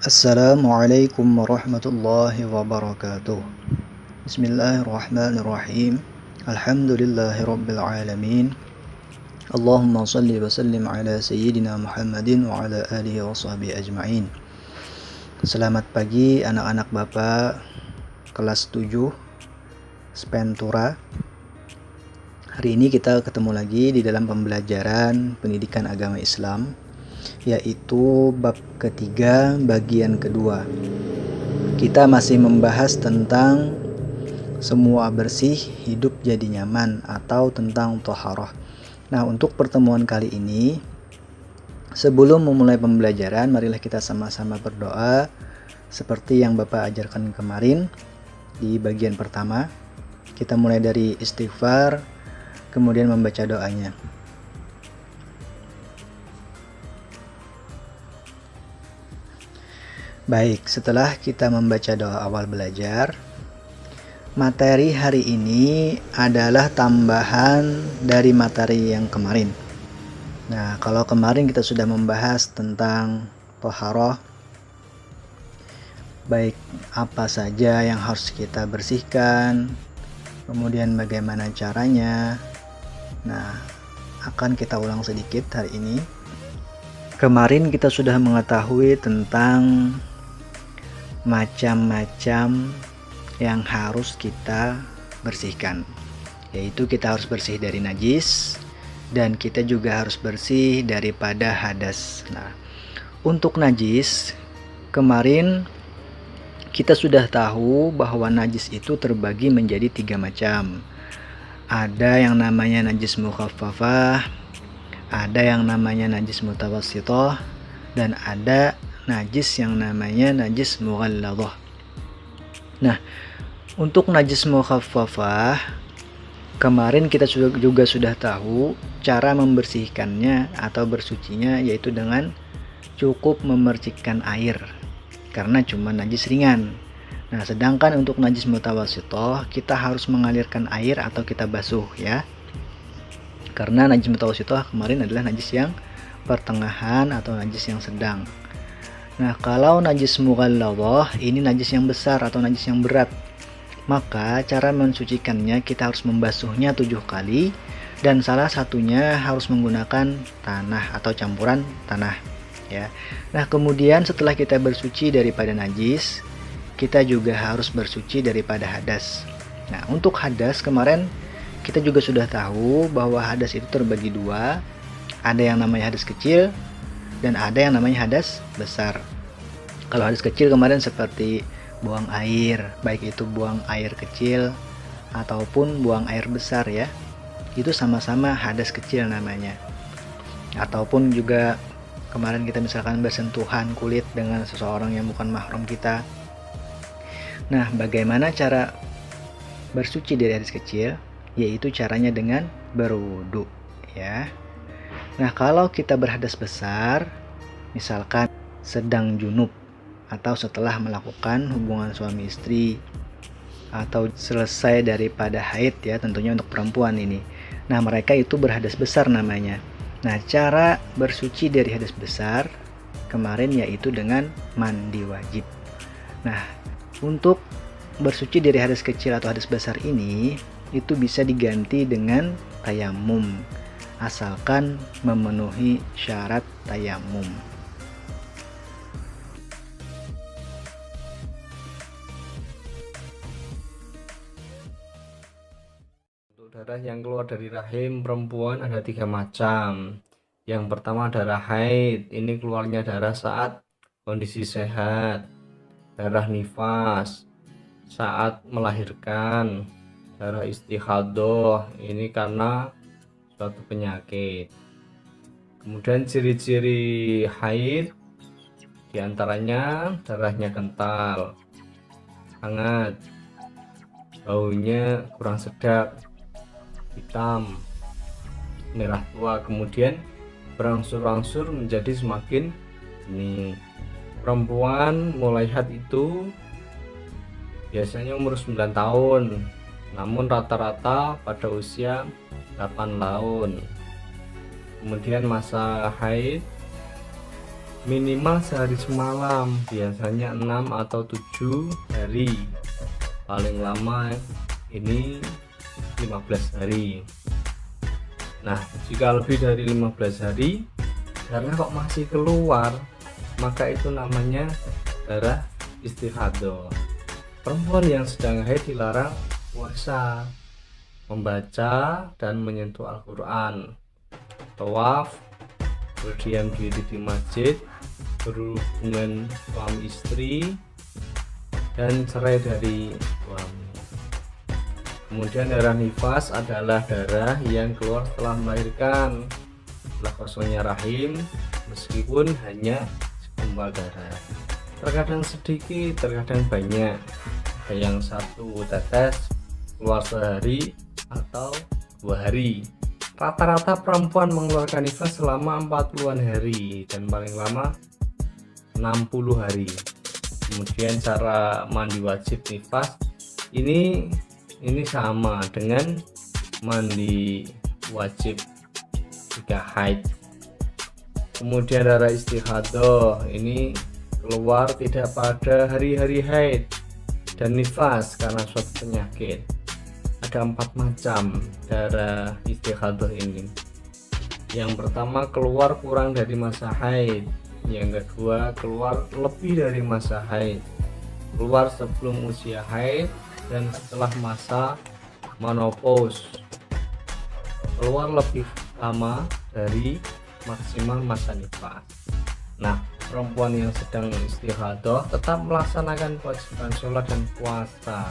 Assalamualaikum warahmatullahi wabarakatuh. Bismillahirrahmanirrahim. Alhamdulillahirabbil alamin. Allahumma shalli wa sallim ala sayyidina Muhammadin wa ala alihi wa sahbihi ajma'in. Selamat pagi anak-anak Bapak kelas 7 Spentura. Hari ini kita ketemu lagi di dalam pembelajaran pendidikan agama Islam, yaitu bab ketiga bagian kedua. Kita masih membahas tentang semua bersih hidup jadi nyaman atau tentang thaharah. Nah, untuk pertemuan kali ini, sebelum memulai pembelajaran, marilah kita sama-sama berdoa seperti yang Bapak ajarkan kemarin di bagian pertama. Kita mulai dari istighfar, kemudian membaca doanya. Baik, setelah kita membaca doa awal belajar, materi hari ini adalah tambahan dari materi yang kemarin. Nah, kalau kemarin kita sudah membahas tentang thaharah, baik apa saja yang harus kita bersihkan, kemudian bagaimana caranya. Nah, akan kita ulang sedikit hari ini. Kemarin kita sudah mengetahui tentang macam-macam yang harus kita bersihkan, yaitu kita harus bersih dari najis dan kita juga harus bersih daripada hadas. Nah, untuk najis, kemarin kita sudah tahu bahwa najis itu terbagi menjadi 3 macam. Ada yang namanya najis mukhaffafah, ada yang namanya najis mutawassithah, dan ada najis yang namanya najis mughalladhah. Nah, untuk najis mukhaffafah, kemarin kita juga sudah tahu cara membersihkannya atau bersucinya, yaitu dengan cukup memercikkan air karena cuma najis ringan. Nah, sedangkan untuk najis mutawassithah kita harus mengalirkan air atau kita basuh ya. Karena najis mutawassithah kemarin adalah najis yang pertengahan atau najis yang sedang. Nah, kalau najis mughalladhah ini najis yang besar atau najis yang berat. Maka cara mensucikannya kita harus membasuhnya 7 kali dan salah satunya harus menggunakan tanah atau campuran tanah ya. Nah, kemudian setelah kita bersuci daripada najis, kita juga harus bersuci daripada hadas. Nah, untuk hadas kemarin kita juga sudah tahu bahwa hadas itu terbagi 2. Ada yang namanya hadas kecil dan ada yang namanya hadas besar. Kalau hadas kecil kemarin seperti buang air, baik itu buang air kecil ataupun buang air besar ya, itu sama-sama hadas kecil namanya. Ataupun juga kemarin kita misalkan bersentuhan kulit dengan seseorang yang bukan mahram kita. Nah, bagaimana cara bersuci dari hadas kecil? Yaitu caranya dengan berwudu ya. Nah, kalau kita berhadas besar, misalkan sedang junub atau setelah melakukan hubungan suami istri atau selesai daripada haid ya, tentunya untuk perempuan ini. Nah, mereka itu berhadas besar namanya. Nah, cara bersuci dari hadas besar kemarin yaitu dengan mandi wajib. Nah, untuk bersuci dari hadas kecil atau hadas besar ini itu bisa diganti dengan tayamum, asalkan memenuhi syarat tayamum. Untuk darah yang keluar dari rahim perempuan ada 3 macam. Yang pertama darah haid, ini keluarnya darah saat kondisi sehat. Darah nifas saat melahirkan. Darah istighadah, ini karena suatu penyakit. Kemudian ciri-ciri haid diantaranya darahnya kental, hangat, baunya kurang sedap, hitam, merah tua, kemudian berangsur-angsur menjadi semakin bening. Perempuan mulai haid itu biasanya umur 9 tahun, namun rata-rata pada usia 8 tahun. Kemudian masa haid minimal sehari semalam, biasanya 6 atau 7 hari, paling lama ini 15 hari. Nah, jika lebih dari 15 hari darah kok masih keluar, maka itu namanya darah istihadah. Perempuan yang sedang haid dilarang puasa, membaca dan menyentuh Al-Quran, tawaf, berdiam diri di masjid, berhubungan suami istri, dan cerai dari suami. Kemudian darah nifas adalah darah yang keluar setelah melahirkan, setelah kosongnya rahim, meskipun hanya segumpal darah. Terkadang sedikit, terkadang banyak. Ada yang 1 tetes keluar sehari atau 2 hari. Rata-rata perempuan mengeluarkan nifas selama 40-an hari dan paling lama 60 hari. Kemudian cara mandi wajib nifas ini sama dengan mandi wajib jika haid. Kemudian darah istihadah ini keluar tidak pada hari-hari haid dan nifas karena suatu penyakit. Ada 4 macam darah istihadah ini. Yang pertama, keluar kurang dari masa haid. Yang kedua, keluar lebih dari masa haid, keluar sebelum usia haid dan setelah masa menopause, keluar lebih lama dari maksimal masa nifas. Nah, perempuan yang sedang istihadah tetap melaksanakan kewajiban sholat dan puasa.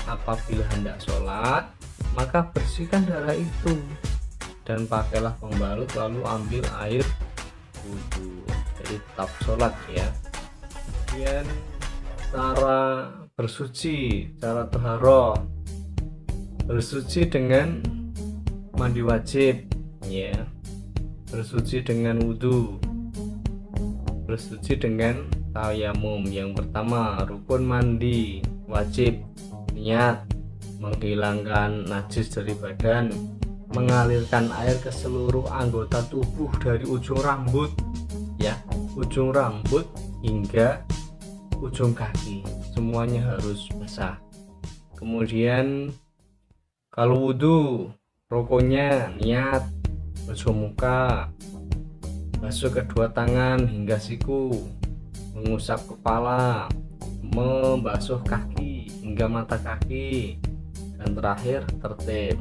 Apabila hendak sholat, maka bersihkan darah itu dan pakailah pembalut, lalu ambil air wudhu. Jadi tetap sholat ya. Kemudian cara bersuci, cara taharah, bersuci dengan mandi wajib ya, bersuci dengan wudhu, bersuci dengan tayamum. Yang pertama, rukun mandi wajib, niat menghilangkan najis dari badan, mengalirkan air ke seluruh anggota tubuh dari ujung rambut ya, ujung rambut hingga ujung kaki, semuanya harus basah. Kemudian kalau wudhu, rukunnya niat, basuh muka, basuh kedua tangan hingga siku, mengusap kepala, membasuh kaki hingga mata kaki, dan terakhir tertib.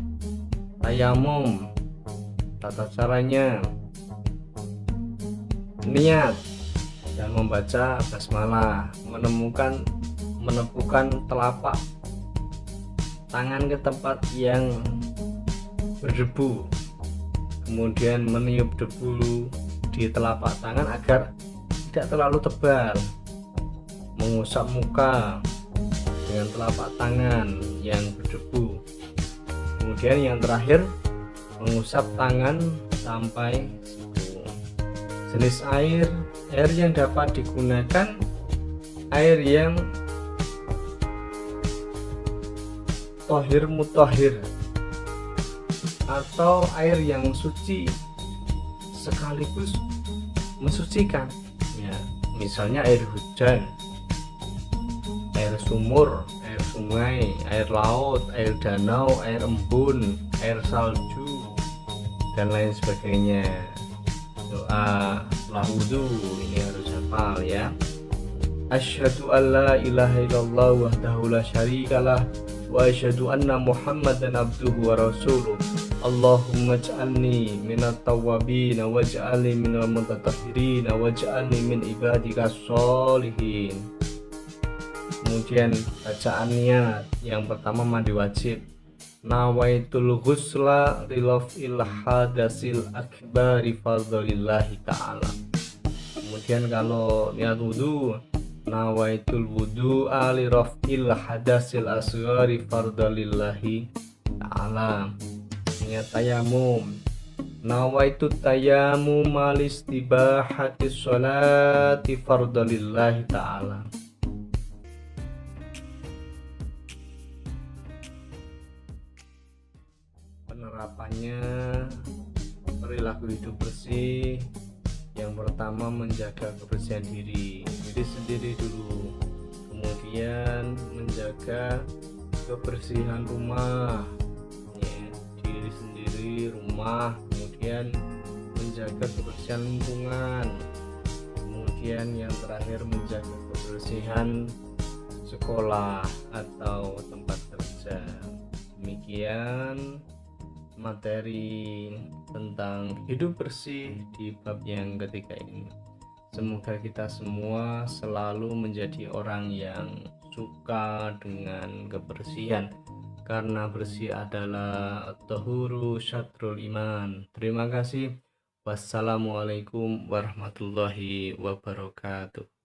Tayamum, tata caranya niat dan membaca basmalah, menepukan telapak tangan ke tempat yang berdebu, kemudian meniup debu di telapak tangan agar tidak terlalu tebal, mengusap muka dengan telapak tangan yang berdebu, kemudian yang terakhir mengusap tangan sampai siku. Jenis air yang dapat digunakan air yang tohir mutahhir atau air yang suci sekaligus mensucikan ya, misalnya air hujan, air sumur, air sungai, air laut, air danau, air embun, air salju, dan lain sebagainya. Doa setelah wudhu ini harus hafal ya. Asyhadu an la ilaha illallah wahdahu la syarikalah wa asyhadu anna muhammadan abduhu wa rasuluh. Allahumma ij'alni minat tawwabin waj'alni minal mutatahhirin waj'alni min ibadika sholihin. Kemudian bacaan niat. Yang pertama mandi wajib, nawaitul ghusla lilafil hadasil akbari fadlillahi ta'ala. Kemudian kalau niat wudhu, nawaitul wudhu ali rafil hadasil asghari fardalillahi ta'ala. Niat tayamum, nawaitu tayamum alistibahati sholati fardalillahi ta'ala. Penerapannya perilaku hidup bersih, Yang pertama, menjaga kebersihan diri sendiri dulu, kemudian menjaga kebersihan rumah, ya, diri sendiri, rumah, kemudian menjaga kebersihan lingkungan, kemudian yang terakhir menjaga kebersihan sekolah atau tempat kerja. Demikian materi tentang hidup bersih di bab yang ketiga ini. Semoga kita semua selalu menjadi orang yang suka dengan kebersihan, karena bersih adalah at-tahuru syatrul iman. Terima kasih. Wassalamualaikum warahmatullahi wabarakatuh.